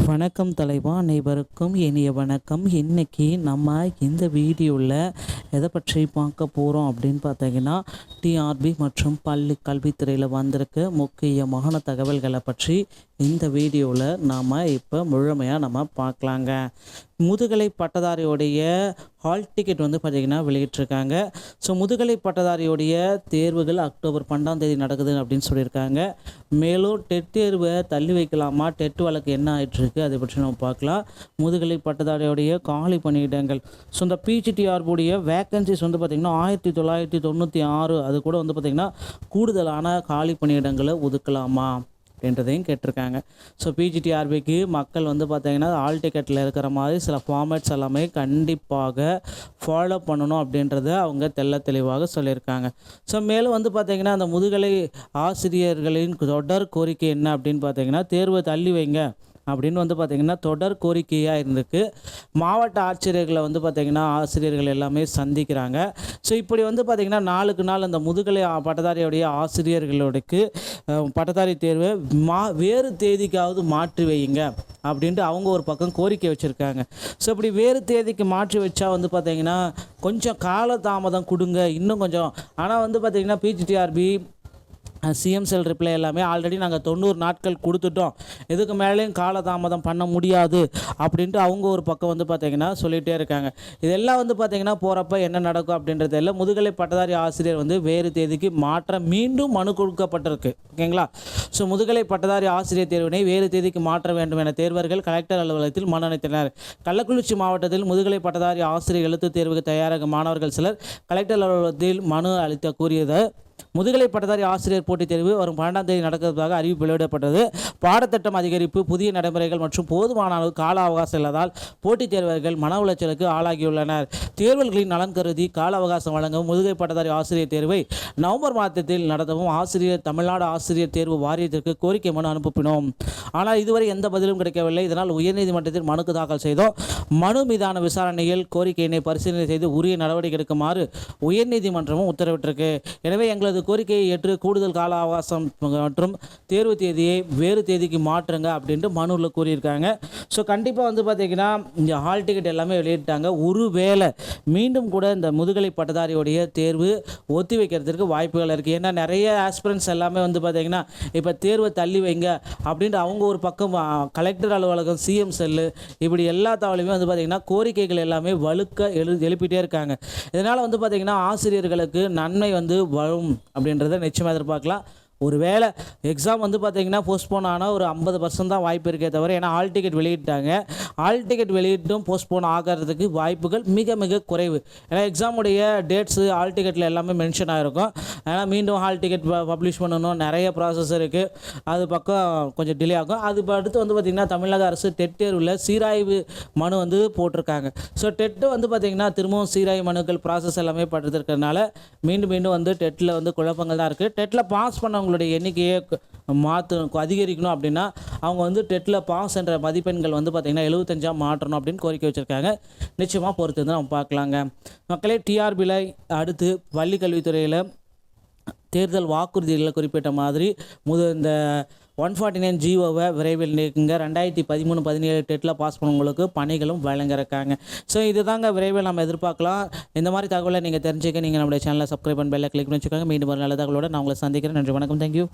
வணக்கம் தலைவா, அனைவருக்கும் இனிய வணக்கம். இன்றைக்கி நம்ம இந்த வீடியோவில் எதை பற்றி பார்க்க போகிறோம் அப்படின்னு பார்த்தீங்கன்னா, டிஆர்பி மற்றும் பள்ளி கல்வித்துறையில் வந்திருக்க முக்கியமான தகவல்களை பற்றி இந்த வீடியோவில் நாம் இப்போ முழுமையாக நம்ம பார்க்கலாங்க. முதுகலை பட்டதாரியோடைய ஹால் டிக்கெட் பார்த்திங்கன்னா வெளியிட்டிருக்காங்க. ஸோ முதுகலை பட்டதாரியோடைய தேர்வுகள் அக்டோபர் 12 நடக்குது அப்படின்னு சொல்லியிருக்காங்க. மேலும் டெட் தேர்வை தள்ளி வைக்கலாமா, டெட் வழக்கு என்ன ஆகிட்டுருக்கு, அதை பற்றி நம்ம பார்க்கலாம். முதுகலை பட்டதாரியோடைய காலி பணியிடங்கள், ஸோ இந்த பிஜிடிஆர்புடைய வேக்கன்சிஸ் பார்த்திங்கன்னா 1996, அது கூட பார்த்திங்கன்னா கூடுதலான காலி பணியிடங்களை ஒதுக்கலாமா அப்படின்றதையும் கேட்டிருக்காங்க. ஸோ பிஜிடிஆர்பிக்கு மக்கள் பார்த்திங்கன்னா ஆல் டிக்கெட்டில் இருக்கிற மாதிரி சில ஃபார்மேட்ஸ் எல்லாமே கண்டிப்பாக ஃபாலோ பண்ணணும் அப்படின்றத அவங்க தெளிவாக சொல்லியிருக்காங்க. ஸோ மேலும் பார்த்திங்கன்னா அந்த முதுகலை ஆசிரியர்களின் தொடர் கோரிக்கை என்ன அப்படின்னு பார்த்திங்கன்னா, தேர்வை தள்ளி வைங்க அப்படின்னு பார்த்திங்கன்னா தொடர் கோரிக்கையாக இருந்திருக்கு. மாவட்ட ஆட்சியர்களை பார்த்திங்கன்னா ஆசிரியர்கள் எல்லாமே சந்திக்கிறாங்க. ஸோ இப்படி பார்த்திங்கன்னா நாளுக்கு நாள் அந்த முதுகலை பட்டதாரியுடைய ஆசிரியர்களுக்கு பட்டதாரி தேர்வை வேறு தேதிக்காவது மாற்றி வையுங்க அப்படின்ட்டு அவங்க ஒரு பக்கம் கோரிக்கை வச்சுருக்காங்க. ஸோ இப்படி வேறு தேதிக்கு மாற்றி வச்சா பார்த்திங்கன்னா கொஞ்சம் காலதாமதம் கொடுங்க இன்னும் கொஞ்சம். ஆனால் பார்த்திங்கன்னா பிஜிடிஆர்பி சிஎம் செல் ரிப்ளை எல்லாமே ஆல்ரெடி நாங்கள் 90 நாட்கள் கொடுத்துட்டோம், இதுக்கு மேலேயும் காலதாமதம் பண்ண முடியாது அப்படின்ட்டு அவங்க ஒரு பக்கம் பார்த்திங்கன்னா சொல்லிகிட்டே இருக்காங்க. இதெல்லாம் பார்த்திங்கன்னா போகிறப்ப என்ன நடக்கும் அப்படின்றது எல்லாம் முதுகலை பட்டதாரி ஆசிரியர் வேறு தேதிக்கு மாற்ற மீண்டும் மனு கொடுக்கப்பட்டிருக்கு. ஓகேங்களா? ஸோ முதுகலை பட்டதாரி ஆசிரியர் தேர்வினை வேறு தேதிக்கு மாற்ற வேண்டும் என தேர்வர்கள் கலெக்டர் அலுவலகத்தில் மனு அளித்தனர். கள்ளக்குறிச்சி மாவட்டத்தில் முதுகலை பட்டதாரி ஆசிரியர் எழுத்து தேர்வுக்கு தயாராக மாணவர்கள் சிலர் கலெக்டர் அலுவலகத்தில் மனு அளித்த கூறியது. முதுகலை பட்டதாரி ஆசிரியர் போட்டித் தேர்வு வரும் 12ஆம் தேதி நடக்கிறதாக அறிவிப்பு வெளியிடப்பட்டது. பாடத்திட்டம் அதிகரிப்பு, புதிய நடைமுறைகள் மற்றும் போதுமான அளவு கால அவகாசம் இல்லாதால் போட்டித் தேர்வர்கள் மன உளைச்சலுக்கு ஆளாகியுள்ளனர். தேர்வுகளின் நலன் கருதி கால அவகாசம் வழங்கவும் முதுகலை பட்டதாரி ஆசிரியர் தேர்வை நவம்பர் மாதத்தில் நடத்தவும் தமிழ்நாடு ஆசிரியர் தேர்வு வாரியத்திற்கு கோரிக்கை மனு அனுப்பினோம். ஆனால் இதுவரை எந்த பதிலும் கிடைக்கவில்லை. இதனால் உயர்நீதிமன்றத்தில் மனுக்கு தாக்கல் செய்தோம். மனு மீதான விசாரணையில் கோரிக்கையினை பரிசீலனை செய்து உரிய நடவடிக்கை எடுக்குமாறு உயர்நீதிமன்றமும் உத்தரவிட்டிருக்கு. எனவே எங்களது கோரிக்கையை ஏற்று கூடுதல் கால அவகாசம் மற்றும் தேர்வு தேதியை வேறு தேதிக்கு மாற்றுங்க அப்படின்ட்டு மனுவில் கூறியிருக்காங்க. ஸோ கண்டிப்பாக பார்த்திங்கன்னா இந்த ஹால் டிக்கெட் எல்லாமே வெளியிட்டாங்க. ஒருவேளை மீண்டும் கூட இந்த முதுகலை பட்டதாரியோடைய தேர்வு ஒத்தி வைக்கிறதுக்கு வாய்ப்புகள் இருக்குது. ஏன்னா நிறைய ஆஸ்பிரன்ஸ் எல்லாமே பார்த்திங்கன்னா இப்போ தேர்வை தள்ளி வைங்க அப்படின்ட்டு அவங்க ஒரு பக்கம் கலெக்டர் அலுவலகம், சிஎம் செல்லு, இப்படி எல்லா தகவலையுமே பார்த்திங்கன்னா கோரிக்கைகள் எல்லாமே வலுக்க எழுப்பிட்டே இருக்காங்க. இதனால் பார்த்திங்கன்னா ஆசிரியர்களுக்கு நன்மை வரும் அப்படின்றத நிச்சயமாக எதிர்பார்க்கலாம். ஒருவேளை எக்ஸாம் பார்த்திங்கன்னா போஸ்ட்போன் ஆனால் ஒரு 50% தான் வாய்ப்பு இருக்கே தவிர, ஏன்னா ஹால் டிக்கெட் வெளியிட்டாங்க. ஹால் டிக்கெட் வெளியிட்டும் போஸ்ட்போன் ஆகிறதுக்கு வாய்ப்புகள் மிக மிக குறைவு. ஏன்னா எக்ஸாமுடைய டேட்ஸு ஹால் டிக்கெட்டில் எல்லாமே மென்ஷன் ஆகிருக்கும். ஏன்னா மீண்டும் ஹால் டிக்கெட் பப்ளிஷ் பண்ணணும், நிறைய ப்ராசஸ் இருக்குது, அது பக்கம் கொஞ்சம் டிலே ஆகும். அது அடுத்து பார்த்திங்கன்னா தமிழக அரசு டெட் தேர்வில் சீராய்வு மனு போட்டிருக்காங்க. ஸோ டெட்டு பார்த்திங்கன்னா திரும்பவும் சீராய்வு மனுக்கள் ப்ராசஸ் எல்லாமே படுத்திருக்கிறதுனால மீண்டும் டெட்டில் குழப்பங்கள் தான் இருக்குது. டெட்டில் பாஸ் பண்ணவங்களுடைய எண்ணிக்கையை அதிகரிக்கணும் அப்படின்னா அவங்க டெட்டில் பாஸ் என்ற மதிப்பெண்கள் பார்த்திங்கன்னா 75 மாற்றணும் அப்படின்னு கோரிக்கை வச்சுருக்காங்க. நிச்சயமாக பொறுத்து நம்ம பார்க்கலாங்க. மக்களே, டிஆர்பியில் அடுத்து பள்ளி கல்வித்துறையில் தேர்தல் வாக்குறுதிகளில் குறிப்பிட்ட மாதிரி இந்த 149 ஜிஓவை விரைவில் நீக்குங்க. 2013-17 டெட்டில் பாஸ் பண்ணவங்களுக்கு பணிகளும் வழங்கிருக்காங்க. ஸோ இது தாங்க விரைவில் நம்ம எதிர்பார்க்கலாம். இந்த மாதிரி தகவலை நீங்கள் தெரிஞ்சுக்க நீங்கள் நம்முடைய சேனலை சப்ஸ்கிரைப் பண்ணி பெல்லை கிளிக் பண்ணி வச்சுக்கோங்க. மீண்டும் ஒரு நல்ல தகவலோடு நான் உங்களை சந்திக்கிறேன். நன்றி, வணக்கம், தேங்க்யூ.